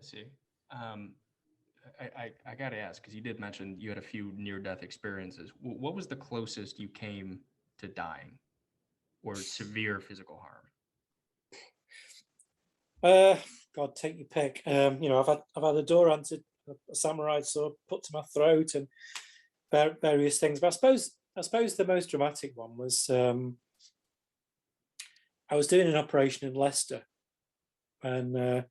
see. Um, I got to ask, because you did mention you had a few near-death experiences. What was the closest you came to dying or severe physical harm? God, take your pick. I've had a door answered, a samurai sword put to my throat, and various things. But I suppose the most dramatic one was I was doing an operation in Leicester, and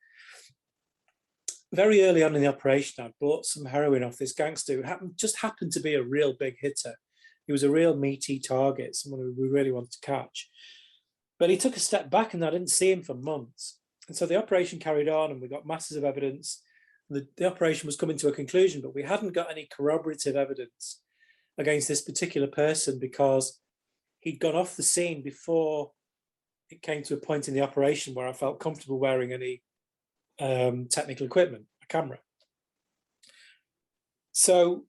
very early on in the operation, I bought some heroin off this gangster who just happened to be a real big hitter. He was a real meaty target, someone who we really wanted to catch. But he took a step back, and I didn't see him for months. And so the operation carried on, and we got masses of evidence. The operation was coming to a conclusion, but we hadn't got any corroborative evidence against this particular person because he'd gone off the scene before it came to a point in the operation where I felt comfortable wearing any technical equipment, a camera. So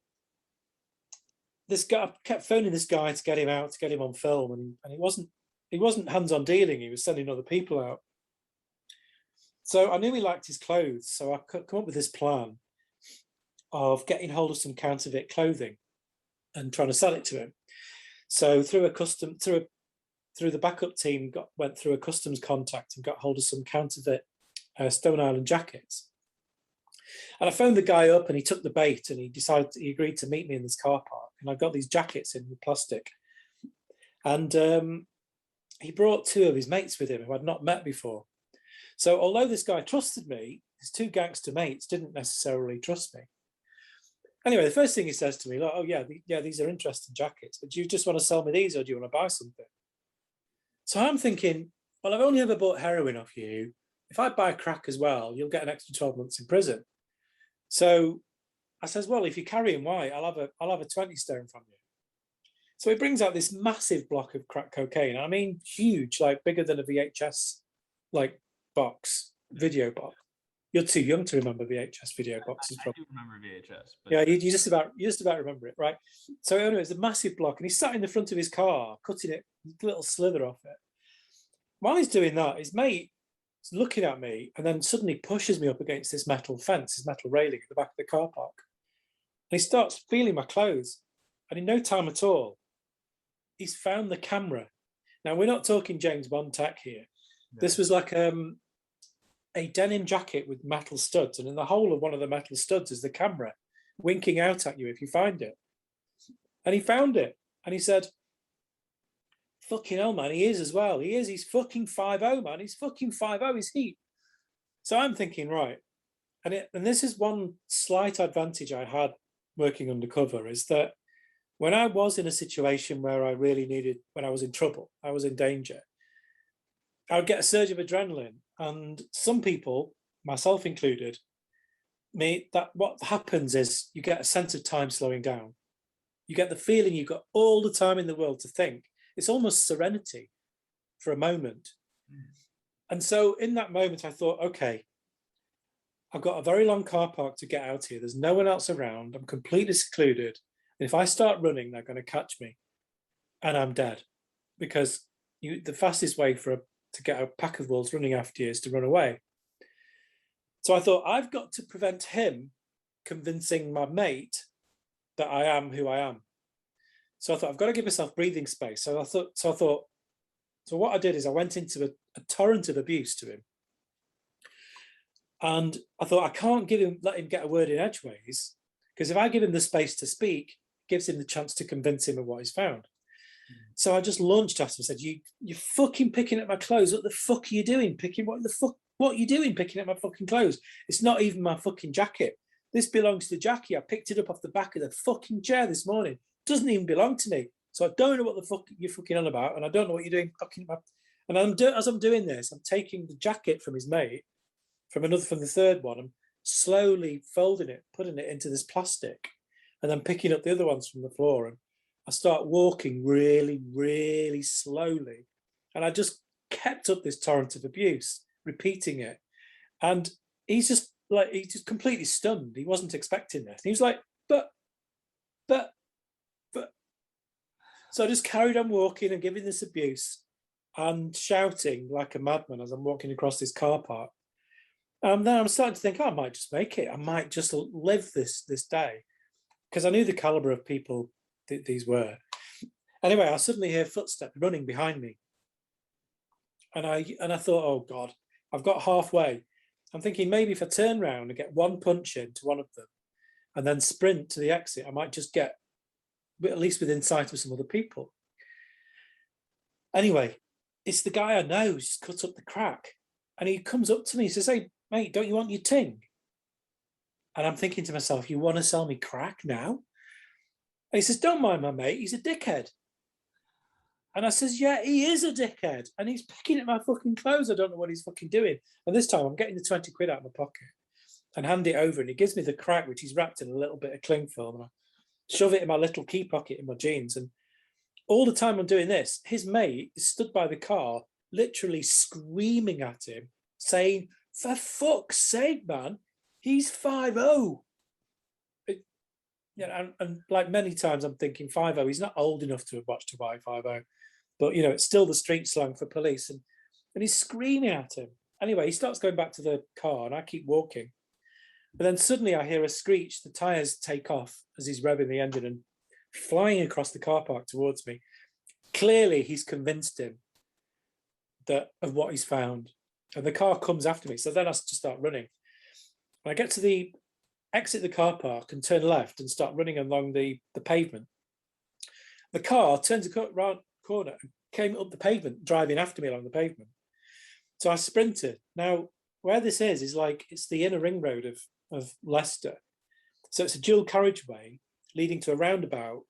this guy, I kept phoning this guy to get him out, to get him on film, and he wasn't hands-on dealing. He was sending other people out. So I knew he liked his clothes, so I could come up with this plan of getting hold of some counterfeit clothing and trying to sell it to him. So through the backup team, went through a customs contact and got hold of some counterfeit Stone Island jackets. And I phoned the guy up, and he took the bait, and he agreed to meet me in this car park. And I got these jackets in the plastic, and he brought two of his mates with him who I'd not met before. So although this guy trusted me, his two gangster mates didn't necessarily trust me. Anyway, the first thing he says to me, like, "Oh yeah, these are interesting jackets, but do you just want to sell me these, or do you want to buy something?" So I'm thinking, well, I've only ever bought heroin off you. If I buy crack as well, you'll get an extra 12 months in prison. So I says, well, if you carry him white, I'll have a 20 stone from you. So he brings out this massive block of crack cocaine. I mean, huge, like bigger than a VHS, like video box. You're too young to remember VHS video boxes. I do remember VHS. But yeah, you just about remember it, right? So anyway, it's a massive block, and he's sat in the front of his car, cutting it, a little slither off it. While he's doing that, his mate is looking at me, and then suddenly pushes me up against this metal fence, this metal railing at the back of the car park. And he starts feeling my clothes, and in no time at all, he's found the camera. Now, we're not talking James Bond tech here. No. This was like a denim jacket with metal studs, and in the hole of one of the metal studs is the camera winking out at you if you find it. And he found it, and he said, fucking hell, man, he is as well. He is. He's fucking 5'0", man. He's fucking 5'0". He's heat. So I'm thinking, right. And this is one slight advantage I had working undercover, is that when I was in a situation where I really needed, when I was in trouble, I was in danger, I would get a surge of adrenaline. And some people, myself included, that what happens is you get a sense of time slowing down. You get the feeling you've got all the time in the world to think. It's almost serenity for a moment. And so in that moment, I thought, okay, I've got a very long car park to get out here. There's no one else around. I'm completely secluded. And if I start running, they're going to catch me and I'm dead, because the fastest way to get a pack of wolves running after you is to run away. So I thought, I've got to prevent him convincing my mate that I am who I am. So I thought, I've got to give myself breathing space. So what I did is I went into a torrent of abuse to him. And I thought, I can't let him get a word in edgeways, because if I give him the space to speak, it gives him the chance to convince him of what he's found. So I just launched at him and said, you're fucking picking at my clothes. What the fuck are you doing? What are you doing picking at my fucking clothes? It's not even my fucking jacket. This belongs to Jackie. I picked it up off the back of the fucking chair this morning. It doesn't even belong to me. So I don't know what the fuck you're fucking on about, and I don't know what you're doing fucking about. And as I'm doing this, I'm taking the jacket from his mate, from the third one, and slowly folding it, putting it into this plastic, and then picking up the other ones from the floor. And I start walking really, really slowly. And I just kept up this torrent of abuse, repeating it. And he's just completely stunned. He wasn't expecting this. He was like, but. So I just carried on walking and giving this abuse and shouting like a madman as I'm walking across this car park. Then I'm starting to think, oh, I might just make it. I might just live this day, because I knew the caliber of people these were. Anyway, I suddenly hear footsteps running behind me, and I thought, oh God, I've got halfway. I'm thinking maybe if I turn around and get one punch into one of them, and then sprint to the exit, I might just get at least within sight of some other people. Anyway, it's the guy I know who's cut up the crack, and he comes up to me. He says, "Hey, mate, don't you want your ting?" And I'm thinking to myself, "You want to sell me crack now?" And he says, "Don't mind my mate. He's a dickhead." And I says, "Yeah, he is a dickhead, and he's picking at my fucking clothes. I don't know what he's fucking doing." And this time, I'm getting the 20 quid out of my pocket and hand it over, and he gives me the crack, which he's wrapped in a little bit of cling film, and I shove it in my little key pocket in my jeans. And all the time I'm doing this, his mate is stood by the car, literally screaming at him, saying, "For fuck's sake, man, he's 5'0". Yeah, and like many times I'm thinking 5'0", he's not old enough to have watched Hawaii 5'0", but you know, it's still the street slang for police. And he's screaming at him. Anyway, he starts going back to the car, and I keep walking. But then suddenly I hear a screech. The tires take off as he's revving the engine and flying across the car park towards me. Clearly, he's convinced him of what he's found. And the car comes after me. So then I just start running. And I get to the exit the car park and turn left and start running along the pavement. The car turns a round corner and came up the pavement, driving after me along the pavement. So I sprinted. Now, where this is like, it's the inner ring road of Leicester. So it's a dual carriageway leading to a roundabout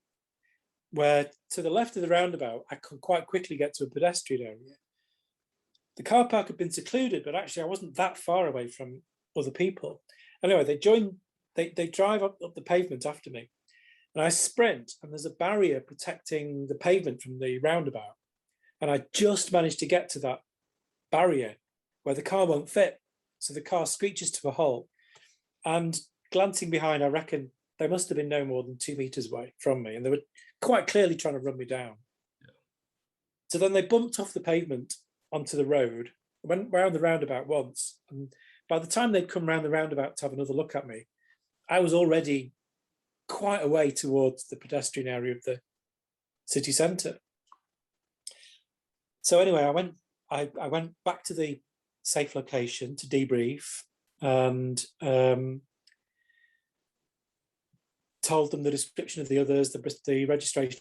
where to the left of the roundabout, I could quite quickly get to a pedestrian area. The car park had been secluded, but actually I wasn't that far away from other people. Anyway, they drive up the pavement after me, and I sprint, and there's a barrier protecting the pavement from the roundabout. And I just managed to get to that barrier where the car won't fit. So the car screeches to a halt. And glancing behind, I reckon they must have been no more than 2 meters away from me. And they were quite clearly trying to run me down. Yeah. So then they bumped off the pavement onto the road, went round the roundabout once. And by the time they'd come round the roundabout to have another look at me, I was already quite a way towards the pedestrian area of the city centre. So anyway, I went back to the safe location to debrief, and told them the description of the others, the registration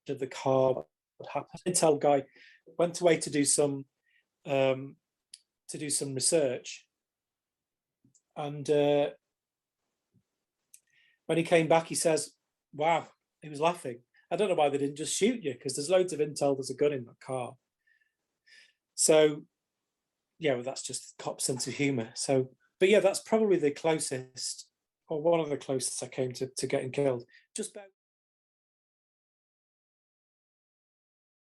of the car, what happened. The intel guy went away to do some research, and when he came back, he says, "Wow," he was laughing. "I don't know why they didn't just shoot you, because there's loads of intel. There's a gun in that car." So, yeah, well, that's just cop sense of humor. So, but yeah, that's probably the closest, or one of the closest I came to getting killed. Just about